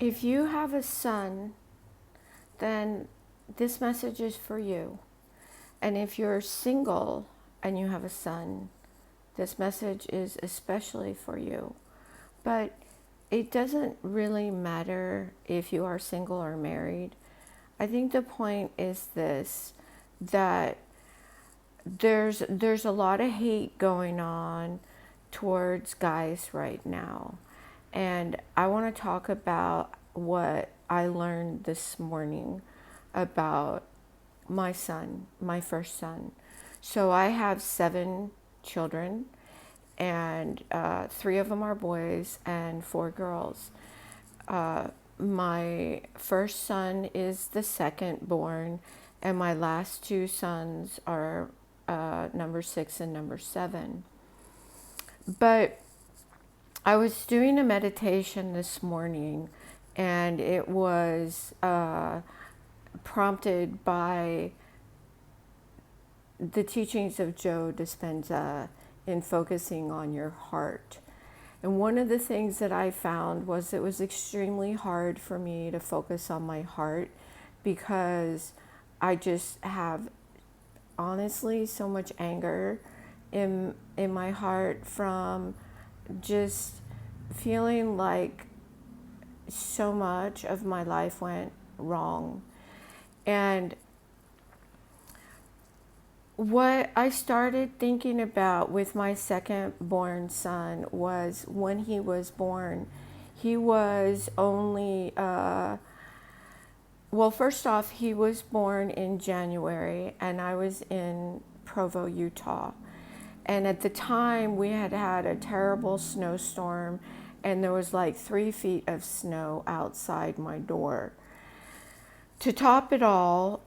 If you have a son, then this message is for you. And if you're single and you have a son, this message is especially for you. But it doesn't really matter if you are single or married. I think the point is this, that there's a lot of hate going on towards guys right now. And I want to talk about what I learned this morning about my son, my first son. So I have 7 children, and 3 of them are boys and 4 girls. My first son is the second born, and my last 2 sons are number 6 and number 7. But I was doing a meditation this morning, and it was prompted by the teachings of Joe Dispenza in focusing on your heart. And one of the things that I found was it was extremely hard for me to focus on my heart because I just have honestly so much anger in my heart from just feeling like so much of my life went wrong. And what I started thinking about with my second born son was when he was born, he was only, well, first off, he was born in January and I was in Provo, Utah. And at the time, we had had a terrible snowstorm and there was like 3 feet of snow outside my door. To top it all,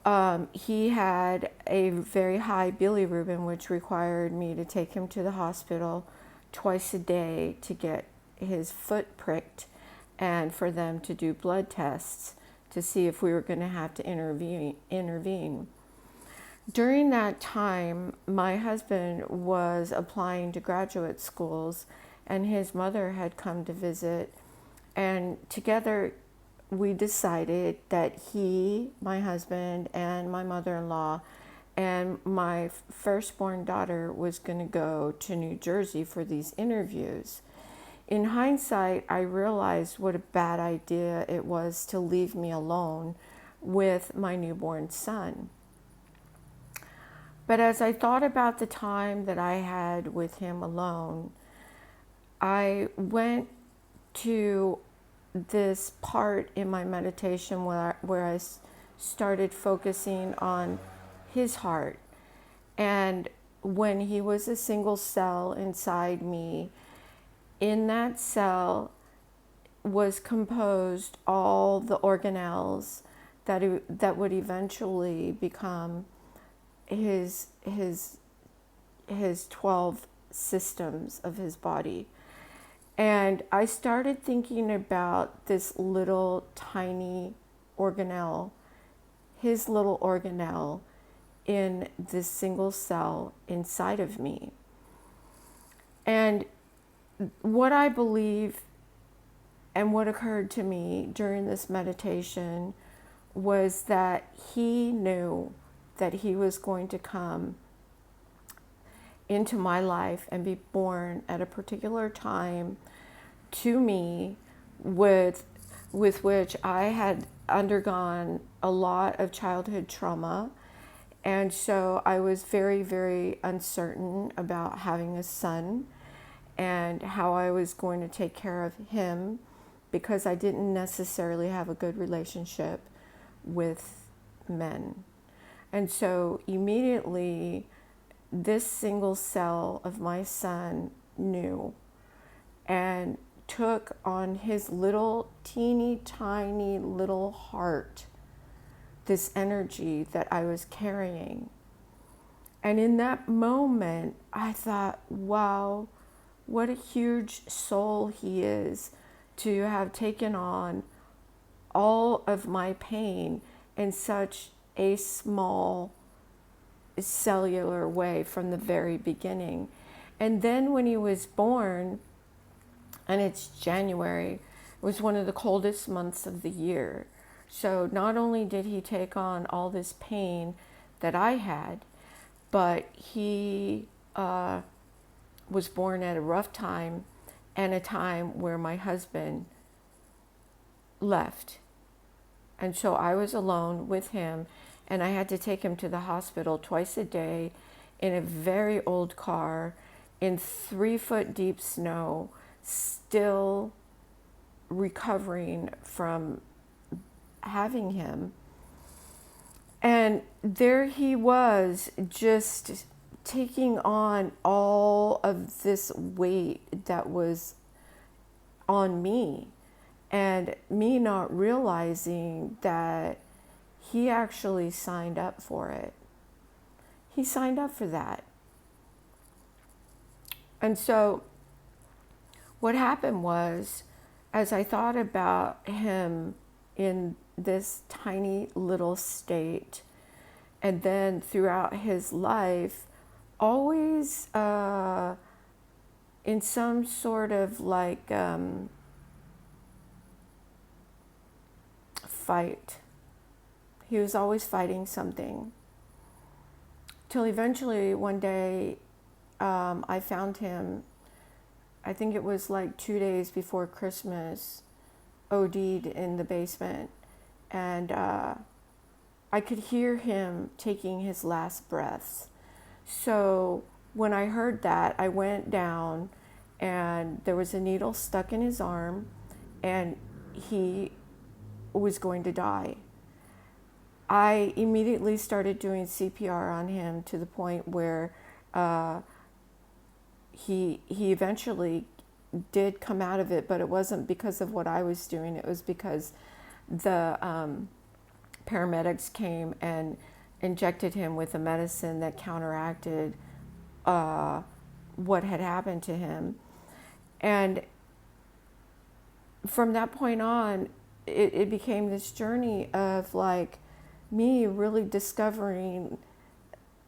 he had a very high bilirubin, which required me to take him to the hospital twice a day to get his foot pricked and for them to do blood tests to see if we were going to have to intervene. During that time, my husband was applying to graduate schools and his mother had come to visit, and together we decided that he, my husband, and my mother-in-law and my firstborn daughter was going to go to New Jersey for these interviews. In hindsight, I realized what a bad idea it was to leave me alone with my newborn son. But as I thought about the time that I had with him alone, I went to this part in my meditation where I started focusing on his heart. And when he was a single cell inside me, in that cell was composed all the organelles that would eventually become his 12 systems of his body. And I started thinking about this little tiny organelle, his little organelle in this single cell inside of me. And what I believe and what occurred to me during this meditation was that he knew that he was going to come into my life and be born at a particular time to me with which I had undergone a lot of childhood trauma. And so I was very, very uncertain about having a son and how I was going to take care of him because I didn't necessarily have a good relationship with men. And so immediately, this single cell of my son knew and took on his little teeny tiny little heart this energy that I was carrying. And in that moment, I thought, wow, what a huge soul he is to have taken on all of my pain in such a small cellular way from the very beginning. And then when he was born, and it's January, was one of the coldest months of the year. So not only did he take on all this pain that I had, but he was born at a rough time and a time where my husband left. And so I was alone with him, and I had to take him to the hospital twice a day in a very old car in 3-foot deep snow, still recovering from having him. And there he was, just taking on all of this weight that was on me, and me not realizing that he actually signed up for it. He signed up for that. And so what happened was, as I thought about him in this tiny little state, and then throughout his life, always in some sort of like fight. He was always fighting something. Till eventually one day I found him, I think it was like 2 days before Christmas, OD'd in the basement. And I could hear him taking his last breaths. So when I heard that, I went down, and there was a needle stuck in his arm, and he was going to die. I immediately started doing CPR on him to the point where he eventually did come out of it, but it wasn't because of what I was doing. It was because the paramedics came and injected him with a medicine that counteracted what had happened to him. And from that point on, it became this journey of like me really discovering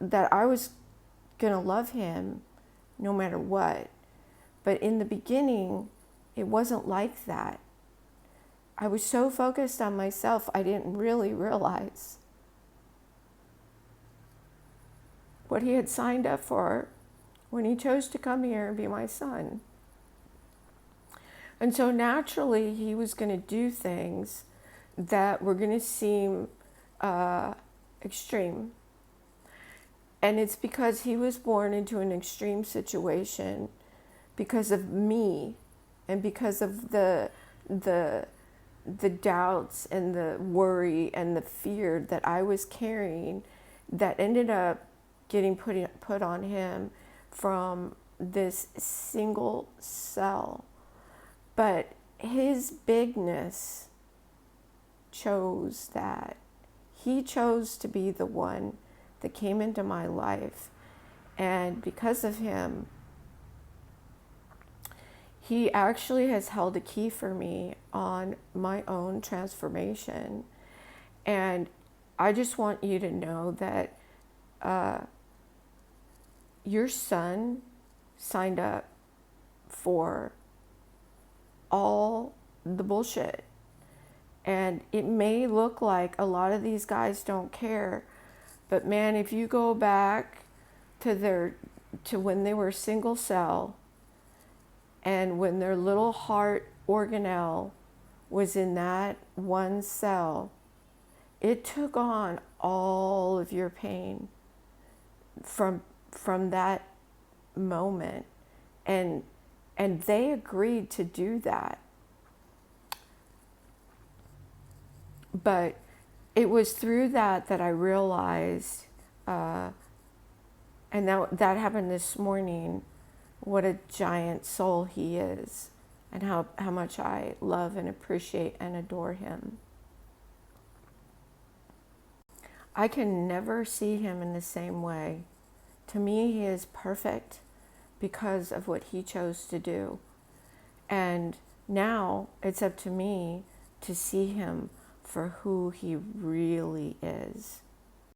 that I was gonna love him no matter what. But in the beginning, it wasn't like that. I was so focused on myself, I didn't really realize what he had signed up for when he chose to come here and be my son. And so naturally, he was going to do things that were going to seem extreme. And it's because he was born into an extreme situation because of me, and because of the doubts and the worry and the fear that I was carrying, that ended up getting put on him from this single cell. But his bigness chose that. He chose to be the one that came into my life. And because of him, he actually has held a key for me on my own transformation. And I just want you to know that your son signed up for all the bullshit. And it may look like a lot of these guys don't care, but man, if you go back to when they were single cell, and when their little heart organelle was in that one cell, it took on all of your pain from that moment. And they agreed to do that. But it was through that I realized, and that happened this morning, what a giant soul he is, and how much I love and appreciate and adore him. I can never see him in the same way. To me, he is perfect because of what he chose to do. And now it's up to me to see him for who he really is.